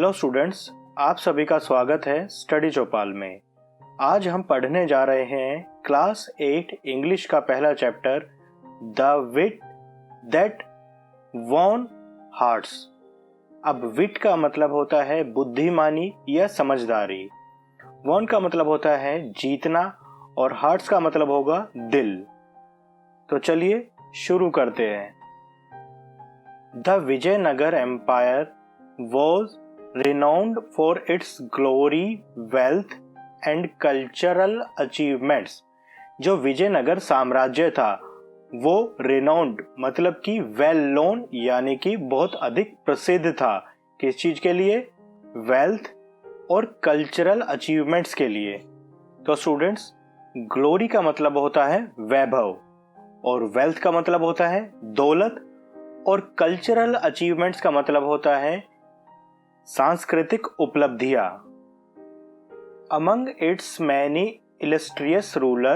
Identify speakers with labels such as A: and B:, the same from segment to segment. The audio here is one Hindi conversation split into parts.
A: हेलो स्टूडेंट्स, आप सभी का स्वागत है स्टडी चौपाल में। आज हम पढ़ने जा रहे हैं क्लास 8 इंग्लिश का पहला chapter the wheat that won hearts. अब विट का मतलब होता है बुद्धिमानी या समझदारी, वॉन का मतलब होता है जीतना और हार्ट्स का मतलब होगा दिल। तो चलिए शुरू करते हैं। The Vijayanagar empire was renowned for its glory, wealth and cultural achievements। जो विजयनगर साम्राज्य था वो renowned मतलब कि well known यानी कि बहुत अधिक प्रसिद्ध था। किस चीज के लिए? wealth और cultural achievements के लिए। तो स्टूडेंट्स, ग्लोरी का मतलब होता है वैभव और wealth का मतलब होता है दौलत और cultural achievements का मतलब होता है सांस्कृतिक उपलब्धियां। Among its many illustrious ruler,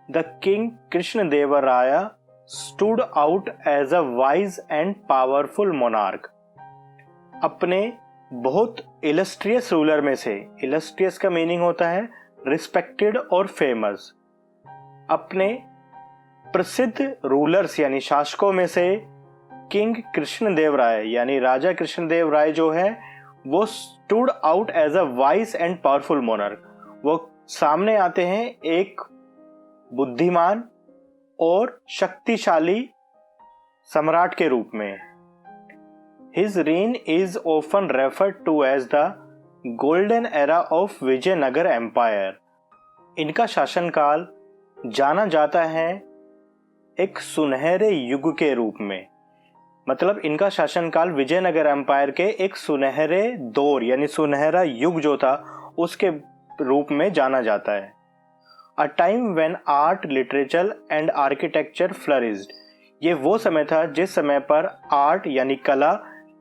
A: the King Krishnadevara stood out as a wise and powerful monarch। अपने बहुत illustrious ruler में से, illustrious का मीनिंग होता है respected और famous, अपने प्रसिद्ध रूलर्स यानी शासकों में से किंग कृष्णदेव राय यानी राजा कृष्णदेव राय जो है वो stood out as a wise and powerful monarch. वो सामने आते हैं एक बुद्धिमान और शक्तिशाली सम्राट के रूप में। His reign is often referred to as the golden era of Vijayanagar empire. इनका शासनकाल जाना जाता है एक सुनहरे युग के रूप में, मतलब इनका शासनकाल विजयनगर एम्पायर के एक सुनहरे दौर यानी सुनहरा युग जो था उसके रूप में जाना जाता है। A time when art, literature and architecture flourished. ये वो समय था जिस समय पर आर्ट यानी कला,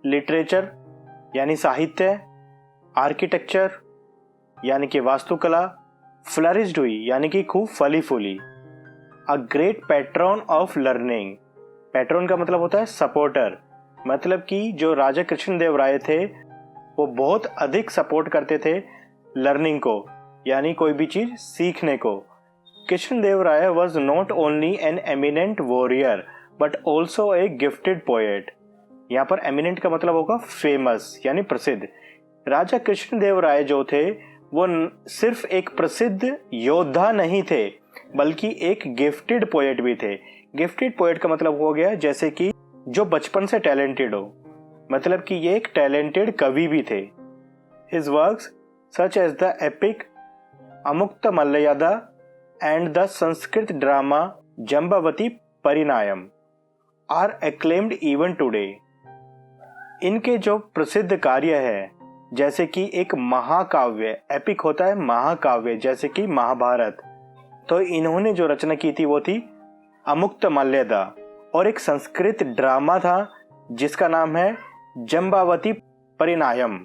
A: लिटरेचर यानी साहित्य, आर्किटेक्चर यानी कि वास्तुकला फ्लरिश्ड हुई यानी कि खूब फली फूली। A great patron of learning. Patron का मतलब होता है सपोर्टर, मतलब कि जो राजा कृष्णदेव राय थे वो बहुत अधिक सपोर्ट करते थे लर्निंग को यानी कोई भी चीज सीखने को। Krishnadeva Raya was not only an eminent warrior but also a gifted poet. यहाँ पर एमिनेंट का मतलब होगा फेमस यानी प्रसिद्ध। राजा कृष्णदेव राय जो थे वो सिर्फ एक प्रसिद्ध योद्धा नहीं थे बल्कि एक गिफ्टेड पोएट भी थे। गिफ्टेड पोएट का मतलब हो गया जैसे कि जो बचपन से टैलेंटेड हो, मतलब कि ये एक टैलेंटेड कवि भी थे। His works such as the epic Amuktamalyada and the Sanskrit drama Jambavati Parinayam are acclaimed even today. इनके जो प्रसिद्ध कार्य है जैसे कि एक महाकाव्य, एपिक होता है महाकाव्य जैसे कि महाभारत, तो इन्होंने जो रचना की थी वो थी अमुक्तमाल्यदा, और एक संस्कृत ड्रामा था जिसका नाम है जंबावती परिणायम।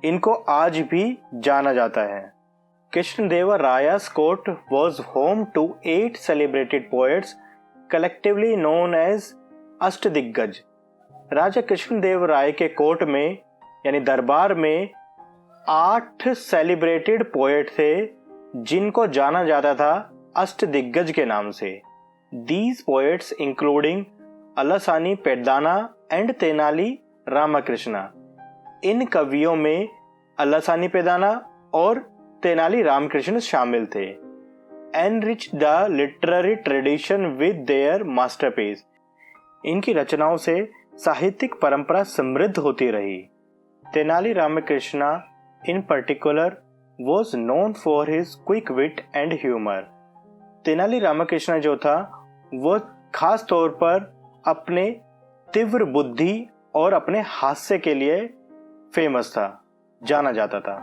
A: इनको आज भी जाना जाता है। Krishnadeva राया's court was home to 8 celebrated poets collectively known as अष्टदिग्गज। राजा कृष्णदेव राय के कोर्ट में यानी दरबार में 8 सेलिब्रेटेड पोएट थे जिनको जाना जाता था अष्टदिग्गज के नाम से। These poets including Allasani Peddana and Tenali Ramakrishna. इन कवियों में अलसानी पेड्डाना और तेनाली रामकृष्ण शामिल थे। Enrich the literary tradition with their masterpiece। इनकी रचनाओं से साहित्यिक परंपरा समृद्ध होती रही। Tenali Ramakrishna in particular was known for his quick wit and humor। Tenali Ramakrishna जो था वो खास तौर पर अपने तीव्र बुद्धि और अपने हास्य के लिए फेमस था, जाना जाता था।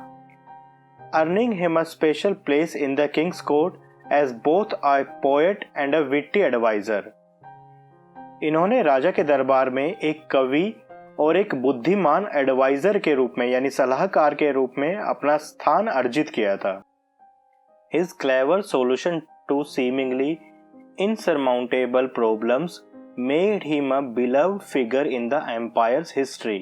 A: Earning him a special place in the king's court as both a poet and a witty advisor. इन्होंने राजा के दरबार में एक कवि और एक बुद्धिमान एडवाइजर के रूप में यानी सलाहकार के रूप में अपना स्थान अर्जित किया था। His clever solution to seemingly insurmountable problems made him a beloved figure in the empire's history।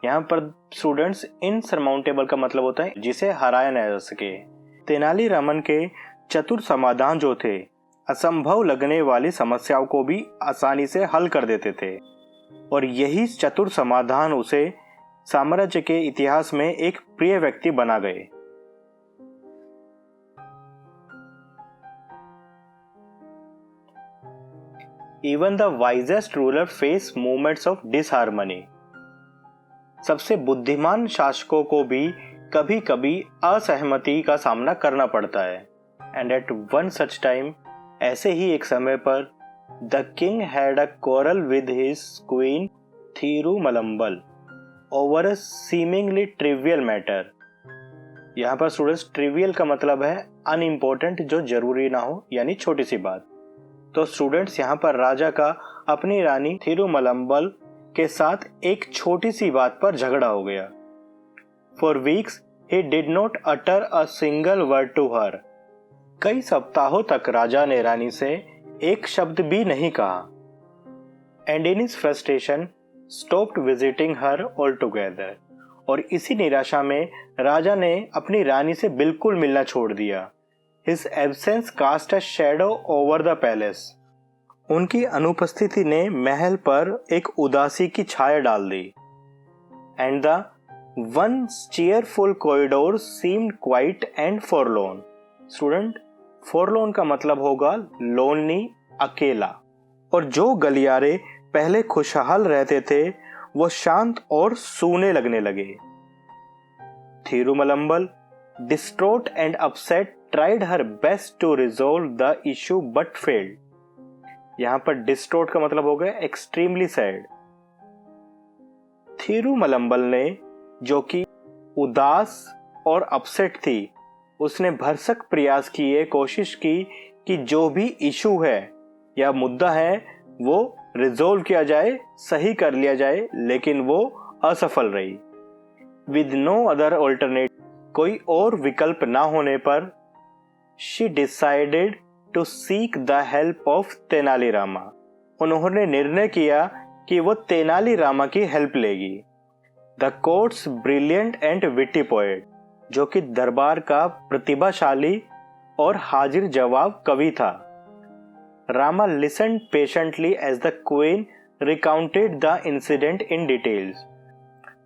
A: यहाँ पर स्टूडेंट्स इनसरमाउंटेबल का मतलब होता है जिसे हराया न जा सके। तेनालीरामन के चतुर समाधान जो थे असंभव लगने वाली समस्याओं को भी आसानी से हल कर देते थे, और यही चतुर समाधान उसे साम्राज्य के इतिहास में एक प्रिय व्यक्ति बना गए। Even the wisest ruler face moments of disharmony. सबसे बुद्धिमान शासकों को भी कभी कभी असहमति का सामना करना पड़ता है। And at one such time, ऐसे ही एक समय पर the king had a quarrel with his queen Thirumalambal over a seemingly trivial matter. यहाँ पर स्टूडेंट्स ट्रिवियल का मतलब है अनइम्पोर्टेंट, जो जरूरी ना हो, यानी छोटी सी बात। तो स्टूडेंट्स यहाँ पर राजा का अपनी रानी थिरुमलम्बल के साथ एक छोटी सी बात पर झगड़ा हो गया। For weeks he did not utter a single word to her. कई सप्ताहों तक राजा ने रानी से एक शब्द भी नहीं कहा। And in his frustration stopped visiting her all together. और इसी निराशा में राजा ने अपनी रानी से बिल्कुल मिलना छोड़ दिया। His absence cast a shadow over the palace. उनकी अनुपस्थिति ने महल पर एक उदासी की छाया डाल दी। And the once cheerful corridor seemed quiet and forlorn. Student, forlorn का मतलब होगा lonely, अकेला। और जो गलियारे पहले खुशहाल रहते थे वो शांत और सूने लगने लगे। थिरुमलम्बल, distraught and upset, tried her best to resolve the issue but failed. यहां पर distraught का मतलब हो गया extremely sad. थिरुमलम्बल ने, जो कि उदास और अपसेट थी, उसने भरसक प्रयास किए, कोशिश की कि जो भी इशू है या मुद्दा है वो रिजोल्व किया जाए, सही कर लिया जाए, लेकिन वो असफल रही। विद नो अदर ऑल्टरनेट, कोई और विकल्प ना होने पर she decided to seek the help of Tenali Rama. उन्होंने निर्णय किया कि वो तेनालीरामा की हेल्प लेगी। The court's brilliant and witty poet, जो कि दरबार का प्रतिभाशाली और हाजिर जवाब कवि था। Rama listened patiently as the queen recounted the incident in details.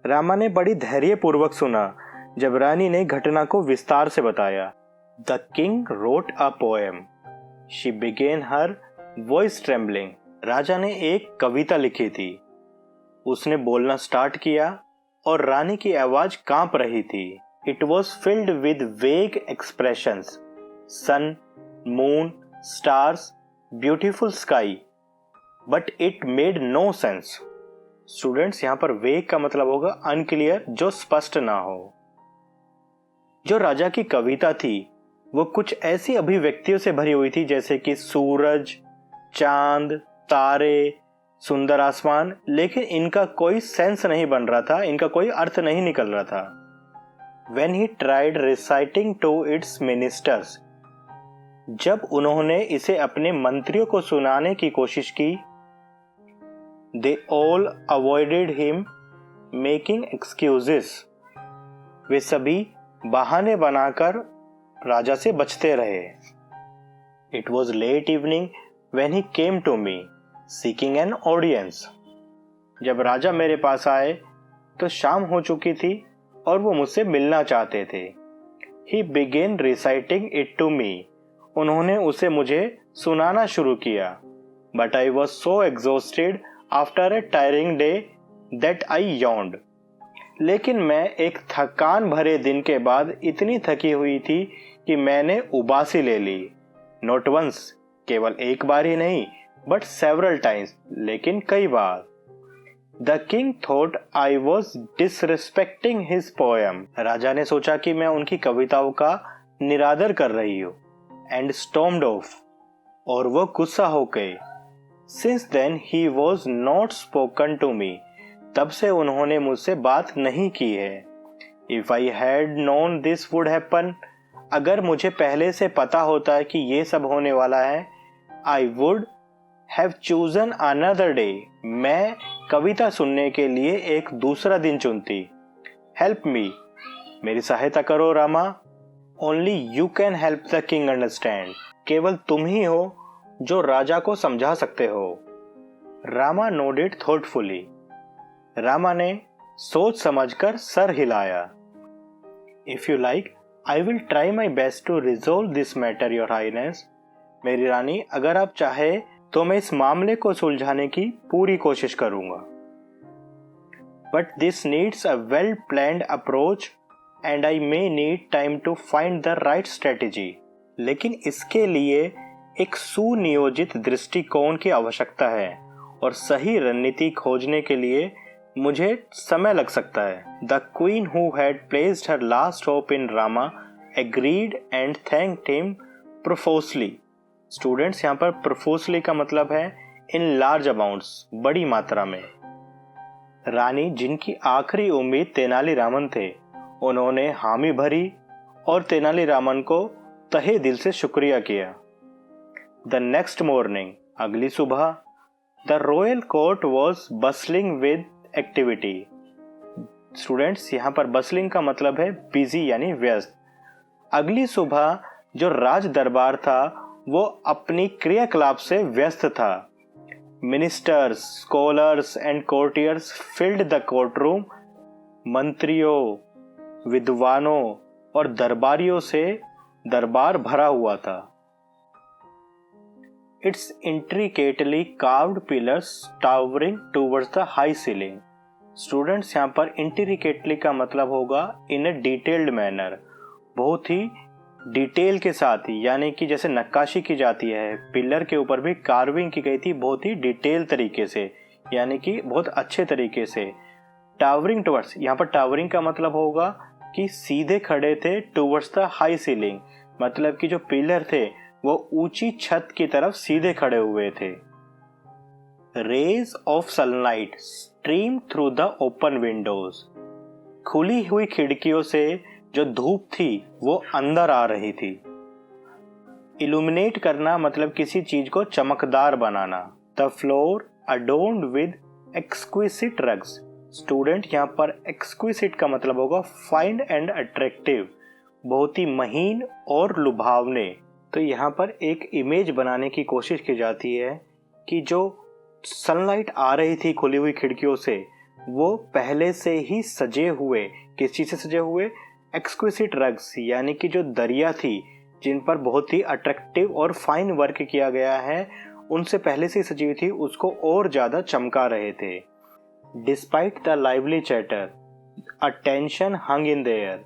A: Rama ने बड़ी धैर्यपूर्वक सुना जब रानी ने घटना को विस्तार से बताया। The king wrote a poem. She began her voice trembling. राजा ने एक कविता लिखी थी। उसने बोलना स्टार्ट किया और रानी की आवाज कांप रही थी। It was filled with vague expressions. Sun, moon, stars, beautiful sky. But it made no sense. Students, यहाँ पर वेग का मतलब होगा अनक्लियर, जो स्पष्ट ना हो। जो राजा की कविता थी वो कुछ ऐसी अभिव्यक्तियों से भरी हुई थी जैसे कि सूरज, चांद, तारे, सुंदर आसमान, लेकिन इनका कोई सेंस नहीं बन रहा था, इनका कोई अर्थ नहीं निकल रहा था। When he tried reciting to its ministers, जब उन्होंने इसे अपने मंत्रियों को सुनाने की कोशिश की, they all avoided him, making excuses. वे सभी बहाने बनाकर राजा से बचते रहे। It was late evening when he came to me, seeking an audience. जब राजा मेरे पास आए तो शाम हो चुकी थी और वो मुझसे मिलना चाहते थे। He began reciting it to me. उन्होंने उसे मुझे सुनाना शुरू किया। But I was so exhausted after a tiring day that I yawned. लेकिन मैं एक थकान भरे दिन के बाद इतनी थकी हुई थी कि मैंने उबासी ले ली। नॉट वंस, केवल एक बार ही नहीं, बट सेवरल टाइम्स, लेकिन कई बार। The king thought I was disrespecting his poem. राजा ने सोचा कि मैं उनकी कविताओं का निरादर कर रही हूँ। एंड स्टॉर्म्ड ऑफ, और वो गुस्सा हो गए। Since then he was not spoken to me, तब से उन्होंने मुझसे बात नहीं की है। If I had known this would happen, अगर मुझे पहले से पता होता है कि ये सब होने वाला है, I would have chosen another day, मैं कविता सुनने के लिए एक दूसरा दिन चुनती। हेल्प मी, मेरी सहायता करो Rama. Only you can help the king understand, केवल तुम ही हो जो राजा को समझा सकते हो। रामा नोडेड थॉटफुली, रामा ने सोच समझकर सर हिलाया। If you like I will try my best to resolve this matter your highness, मेरी रानी अगर आप चाहे तो मैं इस मामले को सुलझाने की पूरी कोशिश करूंगा। But this needs a well planned approach and I may need time to find the right strategy, लेकिन इसके लिए एक सुनियोजित दृष्टिकोण की आवश्यकता है और सही रणनीति खोजने के लिए मुझे समय लग सकता है। The queen who had placed her last hope in Rama agreed and thanked him profusely. Students, यहाँ पर प्रोफोसली का मतलब है इन लार्ज अमाउंट्स, बड़ी मात्रा में। रानी जिनकी आखिरी उम्मीद तेनालीरामन थे, उन्होंने हामी भरी और तेनालीरामन को तहे दिल से शुक्रिया किया। द नेक्स्ट मॉर्निंग, अगली सुबह, the royal court was bustling with activity. Students, यहाँ पर बसलिंग का मतलब है बिजी यानी व्यस्त। अगली सुबह जो राज दरबार था वो अपनी क्रियाकलाप से व्यस्त था। Ministers, scholars and courtiers filled the court room. मंत्रियों, विद्वानों और दरबारियों से दरबार भरा हुआ था। It's intricately carved pillars towering towards the high ceiling. Students, यहाँ पर इंट्रिकेटली का मतलब होगा इन अ डिटेल्ड मैनर, बहुत ही डिटेल के साथ, यानी कि जैसे नक्काशी की जाती है, पिलर के ऊपर भी कार्विंग की गई थी बहुत ही डिटेल तरीके से, यानी कि बहुत अच्छे तरीके से। टावरिंग टुवर्ड्स, यहाँ पर टावरिंग का मतलब होगा कि सीधे खड़े थे, टुवर्ड्स द हाई सीलिंग मतलब कि जो पिलर थे वो ऊंची छत की तरफ सीधे खड़े हुए थे। Rays of sunlight stream through the open windows, खुली हुई खिड़कियों से जो धूप थी वो अंदर आ रही थी। इल्यूमिनेट करना मतलब किसी चीज को चमकदार बनाना। The floor adorned with exquisite rugs. Student, यहाँ पर एक्सक्विसिट का मतलब होगा फाइन एंड अट्रैक्टिव, बहुत ही महीन और लुभावने। तो यहाँ पर एक इमेज बनाने की कोशिश की जाती है कि जो सनलाइट आ रही थी खुली हुई खिड़कियों से वो पहले से ही सजे हुए, किस चीज से सजे हुए, एक्सक्विसिट रग्स यानी कि जो दरिया थी जिन पर बहुत ही अट्रैक्टिव और फाइन वर्क किया गया है, उनसे पहले से ही सजी हुई थी, उसको और ज्यादा चमका रहे थे। Despite the lively chatter a tension hung in the air.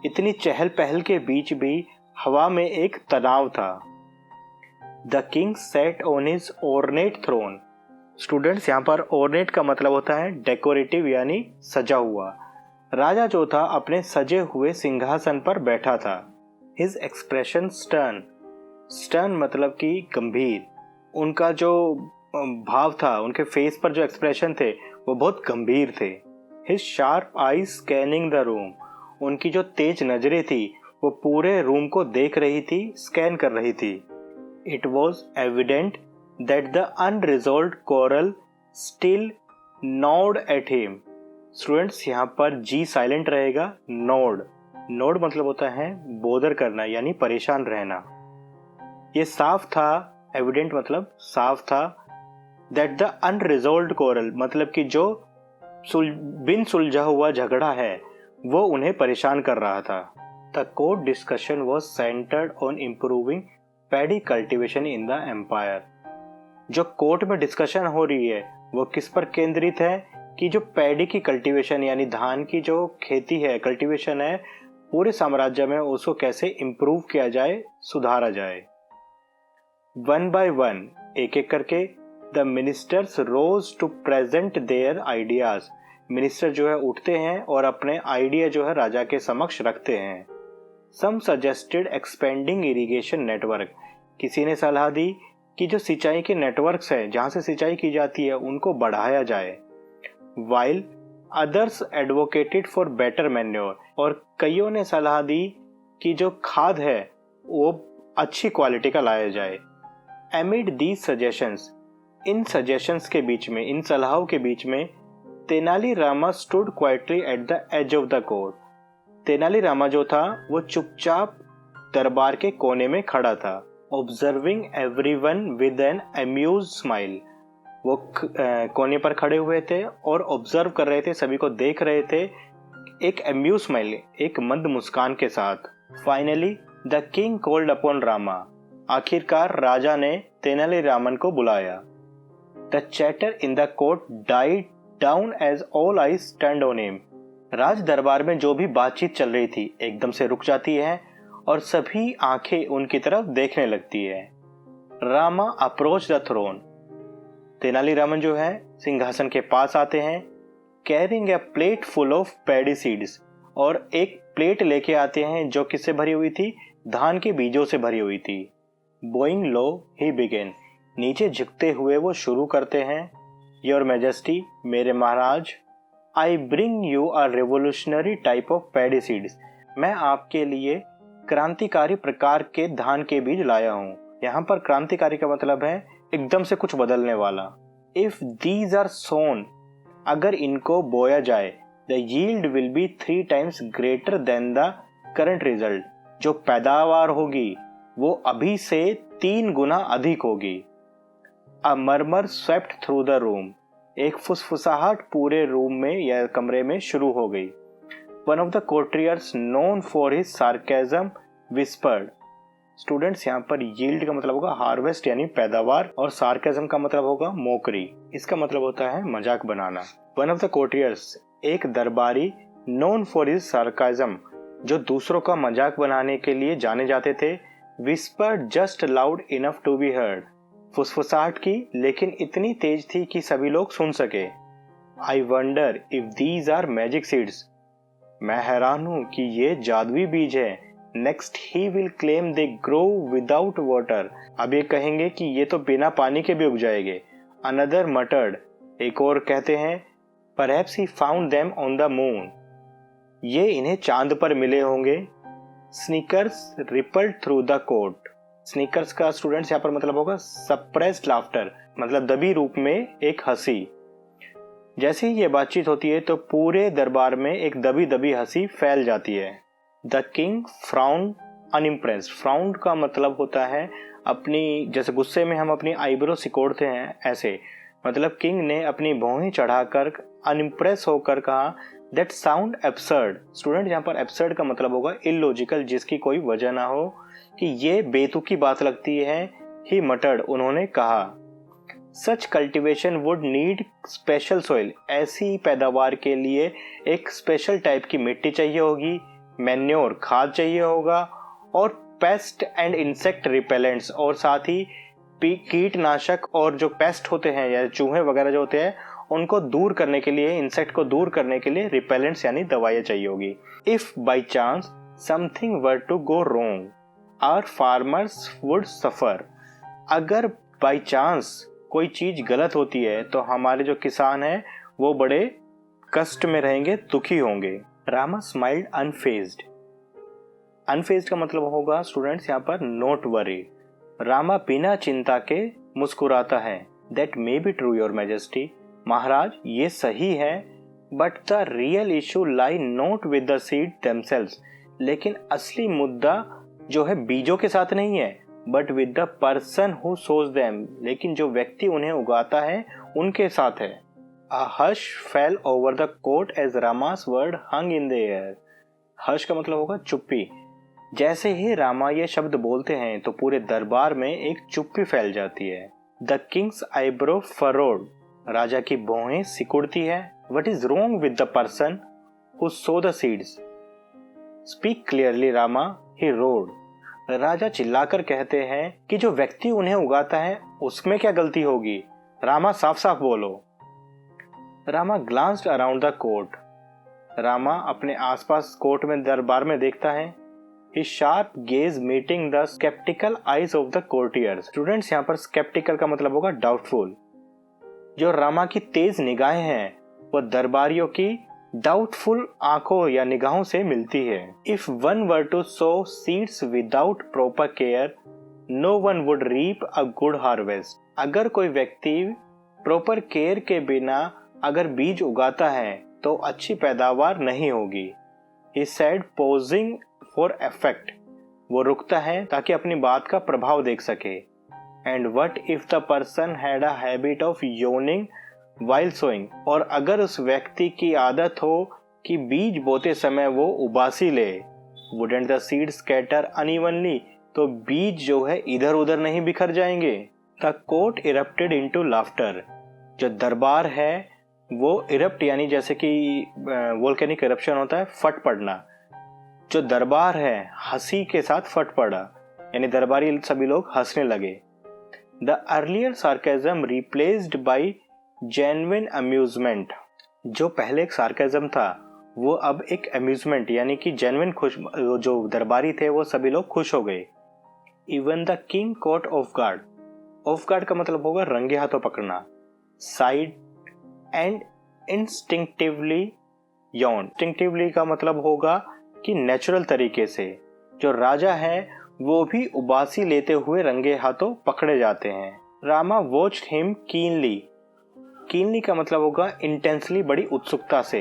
A: इतनी चहल पहल के बीच भी हवा में एक तनाव था। The king set on his ornate throne. Students, यहाँ पर ऑर्नेट का मतलब होता है डेकोरेटिव यानी सजा हुआ। राजा जो था अपने सजे हुए सिंहासन पर बैठा था। हिज एक्सप्रेशन स्टर्न, स्टर्न मतलब कि गंभीर। उनका जो भाव था, उनके फेस पर जो एक्सप्रेशन थे वो बहुत गंभीर थे। His sharp eyes scanning the room, उनकी जो तेज नजरें थी वो पूरे रूम को देख रही थी, स्कैन कर रही थी। It was evident that the unresolved quarrel still nod at him. Students, यहाँ पर जी साइलेंट रहेगा। नोड, नोड मतलब होता है बोदर करना यानी परेशान रहना। ये साफ था, एविडेंट मतलब साफ था। दैट द अनरिजॉल्व्ड कोरल मतलब कि जो बिन सुलझा हुआ झगड़ा है वो उन्हें परेशान कर रहा था। The court discussion was centred on improving paddy cultivation in the empire. जो कोर्ट में डिस्कशन हो रही है वो किस पर केंद्रित है कि जो पैडी की कल्टीवेशन यानी धान की जो खेती है, कल्टीवेशन है, पूरे साम्राज्य में उसको कैसे इम्प्रूव किया जाए, सुधारा जाए। वन बाय वन, एक एक करके, the ministers rose to present their ideas. Minister जो है उठते हैं और अपने आइडिया जो है राजा के समक्ष रखते हैं। सम सजेस्टेड एक्सपेंडिंग इरिगेशन नेटवर्क। किसी ने सलाह दी कि जो सिंचाई के नेटवर्क्स हैं, जहां से सिंचाई की जाती है, उनको बढ़ाया जाए। While others advocated for better manure. और कईयों ने सलाह दी कि जो खाद है वो अच्छी क्वालिटी का लाया जाए। एमिड दीज सजेशंस, इन सजेशंस के बीच में, इन सलाहों के बीच में Tenalirama stood quietly at the edge of the court. Tenalirama जो था वो चुपचाप दरबार के कोने में खड़ा था। Observing everyone with an amuse smile. वो कोने पर खड़े हुए थे और ऑब्जर्व कर रहे थे, सभी को देख रहे थे एक अम्यूज स्माइल, एक मंद मुस्कान के साथ। Finally the king called upon Rama. आखिरकार राजा ने तेनालीरामन को बुलाया। The chatter in the court died down as all eyes turned on him. राज दरबार में जो भी बातचीत चल रही थी एकदम से रुक जाती है और सभी आंखें उनकी तरफ देखने लगती है। Rama approach the throne. Tenaliraman जो है सिंहासन के पास आते हैं, carrying a plate full of paddy seeds, और एक प्लेट लेके आते हैं जो किससे भरी हुई थी, धान के बीजों से भरी हुई थी। बोइंग लो ही बिगेन। नीचे झुकते हुए वो शुरू करते हैं, योर मैजेस्टी, मेरे महाराज, I bring you a revolutionary type of paddy seeds. मैं आपके लिए क्रांतिकारी प्रकार के धान के बीज लाया हूँ। यहाँ पर क्रांतिकारी का मतलब है एकदम से कुछ बदलने वाला। इफ दीज आर सोन, अगर इनको बोया जाए, the yield will be 3 times greater than the current result. जो पैदावार होगी वो अभी से 3 गुना अधिक होगी। A murmur swept through the room. एक फुसफुसाहट पूरे रूम में या कमरे में शुरू हो गई। One of the courtiers known for his sarcasm whispered. Students, यहाँ पर यील्ड का मतलब होगा हार्वेस्ट यानी पैदावार, और सार्केज्म का मतलब होगा मोकरी। इसका मतलब होता है मजाक बनाना। वन ऑफ द कोर्टियर्स, एक दरबारी, नोन फॉर हिज सार्केज्म, जो दूसरों का मजाक बनाने के लिए जाने जाते थे, whispered just loud enough to be heard. फुसफुसाहट की, लेकिन इतनी तेज थी कि सभी लोग सुन सके। I wonder if these are magic seeds. मैं हैरान हूं कि ये जादुई बीज है। Next he will claim they grow without water. अब ये कहेंगे कि ये तो बिना पानी के भी उग जाएंगे। अनदर मटर्ड, एक और कहते हैं, perhaps he found them on the moon. ये इन्हें चांद पर मिले होंगे। Sneakers rippled through the court. Sneakers का स्टूडेंट्स यहाँ पर मतलब होगा सप्रेस्ड लाफ्टर, मतलब दबी रूप में एक हंसी। जैसे ही ये बातचीत होती है तो पूरे दरबार में एक दबी दबी हंसी फैल जाती है। The king frowned unimpressed. Frowned का मतलब होता है अपनी, जैसे गुस्से में हम अपनी आईब्रो सिकोड़ते हैं, ऐसे मतलब किंग ने अपनी भौहें चढ़ाकर अनइम्प्रेस होकर कहा, दैट साउंड एब्सर्ड। स्टूडेंट, यहाँ पर एब्सर्ड का मतलब होगा इलॉजिकल, जिसकी कोई वजह ना हो, कि ये बेतुकी बात लगती है। ही मटर्ड, उन्होंने कहा, such cultivation would need special soil. ऐसी पैदावार के लिए एक स्पेशल टाइप की मिट्टी चाहिए होगी, मैन्योर खाद चाहिए होगा, और पेस्ट एंड इंसेक्ट रिपेलेंट्स, और साथ ही कीटनाशक और जो पेस्ट होते हैं या चूहे वगैरह जो होते हैं उनको दूर करने के लिए, इंसेक्ट को दूर करने के लिए रिपेलेंट्स यानी दवाइयाँ चाहिए होगी। If by chance something were to go wrong, our farmers would suffer. अगर बाई चांस कोई चीज गलत होती है तो हमारे जो किसान हैं वो बड़े कष्ट में रहेंगे, दुखी होंगे। रामा स्माइल्ड अनफेज्ड। अनफेज्ड का मतलब होगा स्टूडेंट्स यहाँ पर नॉट वरी। रामा बिना चिंता के मुस्कुराता है। That may be true your majesty. महाराज, ये सही है, but the real issue lie not with the seed themselves. लेकिन असली मुद्दा जो है बीजों के साथ नहीं है, but with the person who shows them. लेकिन जो व्यक्ति उन्हें उगाता है उनके साथ है। A hush fell over the court as Rama's word hung in the air. हर्ष का मतलब होगा चुप्पी। जैसे ही रामा ये शब्द बोलते हैं तो पूरे दरबार में एक चुप्पी फैल जाती है। The king's eyebrow furrowed. राजा की भौहें सिकुड़ती है। What is wrong with the person who sow the seeds? Speak clearly, Rama, he roared. राजा चिल्लाकर कहते हैं कि जो व्यक्ति उन्हें उगाता है उसमें क्या गलती होगी। रामा, साफ साफ बोलो। Rama glanced around the court. Rama अपने आसपास कोर्ट में, दरबार में देखता है। His sharp gaze meeting the skeptical eyes of the courtiers. Students, यहाँ पर skeptical का मतलब होगा डाउटफुल। जो रामा की तेज निगाहें हैं वो दरबारियों की डाउटफुल आंखों या निगाहों से मिलती है। If one were to sow seeds without proper care, no one would reap a good harvest. अगर कोई व्यक्ति प्रॉपर केयर के बिना अगर बीज उगाता है तो अच्छी पैदावार नहीं होगी। He said pausing for effect। वो रुकता है ताकि अपनी बात का प्रभाव देख सके। And what if the person had a habit of yawning while sowing। और अगर उस व्यक्ति की आदत हो कि बीज बोते समय वो उबासी ले। Wouldn't the seeds scatter unevenly। तो बीज जो है इधर उधर नहीं बिखर जाएंगे। The court erupted into laughter। जो दरबार है वो इरप्ट यानी जैसे कि वोल्केनिक इरप्शन होता है, फट पड़ना। जो दरबार है हंसी के साथ फट पड़ा, यानी दरबारी सभी लोग हंसने लगे। The earlier sarcasm replaced by genuine amusement. जो पहले एक सार्केज्म था वो अब एक अम्यूजमेंट यानी कि जेन्युइन खुश, जो दरबारी थे वो सभी लोग खुश हो गए। Even the king caught off guard. Off guard का मतलब होगा रंगे हाथों पकड़ना। साइड एंड इंस्टिंक्टिवली यार्न। इंस्टिंक्टिवली का मतलब होगा कि नेचुरल तरीके से। जो राजा है वो भी उबासी लेते हुए रंगे हाथों पकड़े जाते हैं। Rama watched him keenly. Keenly का मतलब होगा इंटेंसली, बड़ी उत्सुकता से।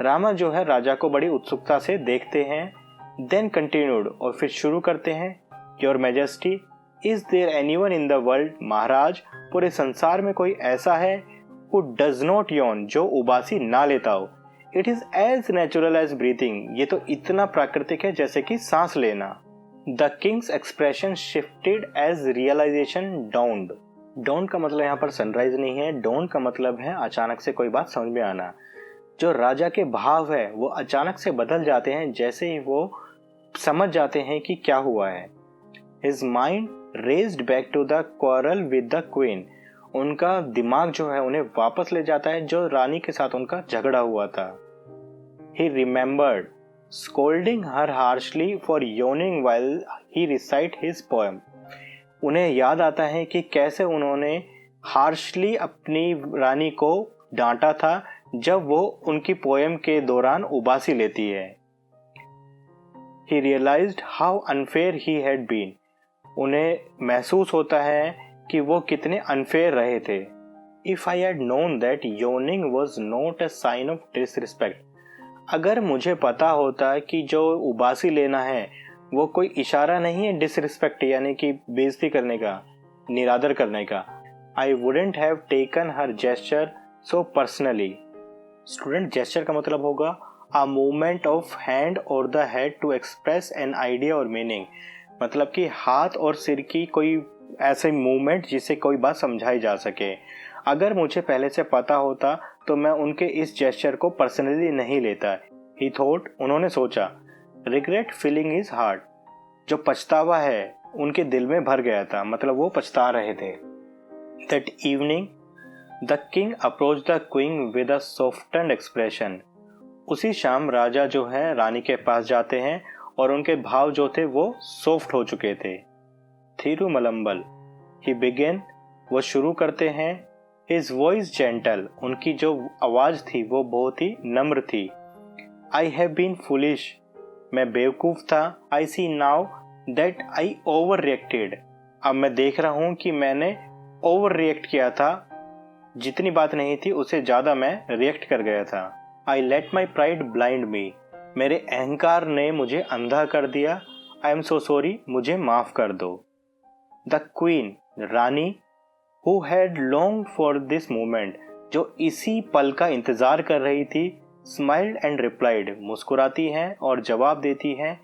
A: रामा जो है राजा को बड़ी उत्सुकता से देखते हैं। देन कंटिन्यूड, और फिर शुरू करते हैं। Your majesty, is there anyone in the world. महाराज, पूरे संसार में कोई ऐसा है who does not yawn, जो उबासी ना लेता हो। It is as natural as breathing। ये तो इतना प्राकृतिक है जैसे कि सांस लेना। The king's expression shifted as realization dawned। dawned का मतलब यहाँ पर सनराइज नहीं है, dawn का मतलब है अचानक से कोई बात समझ में आना। जो राजा के भाव है वो अचानक से बदल जाते हैं जैसे ही वो समझ जाते हैं कि क्या हुआ है। His mind raced back to the quarrel with the queen। उनका दिमाग जो है उन्हें वापस ले जाता है जो रानी के साथ उनका झगड़ा हुआ था। He remembered scolding her harshly for yawning while he recite his poem। उन्हें याद आता है कि कैसे उन्होंने हार्शली अपनी रानी को डांटा था जब वो उनकी पोएम के दौरान उबासी लेती है। He realized how unfair he had been। उन्हें महसूस होता है कि वो कितने अनफेयर रहे थे। If I had known that yawning was not a sign of disrespect। अगर मुझे पता होता कि जो उबासी लेना है वो कोई इशारा नहीं है डिसरिस्पेक्ट यानी कि बेइज्जती करने का, निरादर करने का। I wouldn't have taken her gesture so personally। Student, gesture का मतलब होगा a movement of hand or the head to express an idea or meaning। मतलब कि हाथ और सिर की कोई ऐसे मूवमेंट जिससे कोई बात समझाई जा सके। अगर मुझे पहले से पता होता तो मैं उनके इस जेस्चर को पर्सनली नहीं लेता। ही थॉट, उन्होंने सोचा। Regret feeling is heart. जो पछतावा है उनके दिल में भर गया था, मतलब वो पछता रहे थे। That evening the king approach the queen with a softened expression. उसी शाम राजा जो है रानी के पास जाते हैं और उनके भाव जो थे वो सॉफ्ट हो चुके थे। थिरुमलम्बल, ही बिगिन, वो शुरू करते हैं। हिज वॉइस जेंटल, उनकी जो आवाज थी वो बहुत ही नम्र थी। आई हैव बीन फुलिश, मैं बेवकूफ था। I see now that I overreacted, अब मैं देख रहा हूं कि मैंने ओवर रिएक्ट किया था, जितनी बात नहीं थी उससे ज्यादा मैं रिएक्ट कर गया था। I let my pride blind me, मेरे अहंकार ने मुझे अंधा कर दिया। आई एम सो सॉरी, मुझे माफ कर दो। The queen, Rani, who had long for this moment, जो इसी पल का इंतजार कर रही थी, स्माइल्ड एंड रिप्लाइड, मुस्कुराती हैं और जवाब देती हैं।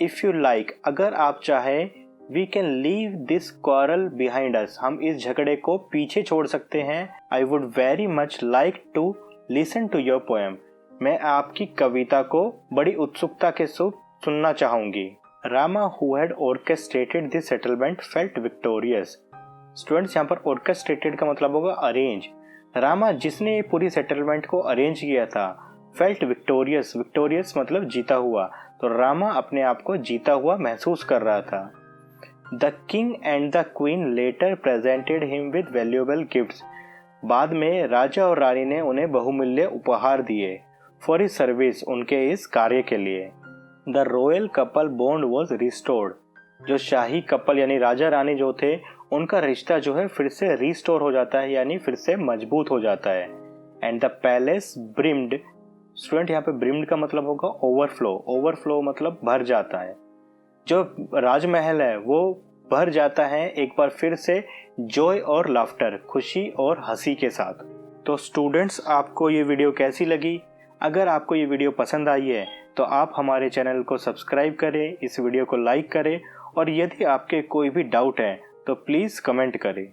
A: इफ यू लाइक, अगर आप चाहें, we can leave this quarrel behind us, हम इस झगड़े को पीछे छोड़ सकते हैं। I would very much like to listen to your poem, मैं आपकी कविता को बड़ी उत्सुकता के साथ सुनना चाहूंगी। Rama, who had orchestrated this settlement, felt victorious. Students, यहाँ पर ऑर्केस्ट्रेटेड का मतलब होगा अरेंज। रामा, जिसने ये पूरी सेटलमेंट को अरेंज किया था, फेल्ट विक्टोरियस, विक्टोरियस मतलब जीता हुआ, तो रामा अपने आप को जीता हुआ महसूस कर रहा था। The king and the queen later presented him with valuable gifts, बाद में राजा और रानी ने उन्हें बहुमूल्य उपहार दिए। फॉर हिज सर्विस, उनके इस कार्य के लिए। The royal couple bond was restored, जो शाही कपल यानी राजा रानी जो थे उनका रिश्ता जो है फिर से रिस्टोर हो जाता है, यानी फिर से मजबूत हो जाता है। And the palace brimmed, student यहाँ पे ब्रिम्ड का मतलब होगा ओवरफ्लो, ओवरफ्लो मतलब भर जाता है। जो राजमहल है वो भर जाता है एक बार फिर से जॉय और लाफ्टर, खुशी और हंसी के साथ। तो स्टूडेंट्स, आपको ये वीडियो कैसी लगी? अगर आपको ये वीडियो पसंद आई है तो आप हमारे चैनल को सब्सक्राइब करें, इस वीडियो को लाइक करें और यदि आपके कोई भी डाउट है तो प्लीज़ कमेंट करें।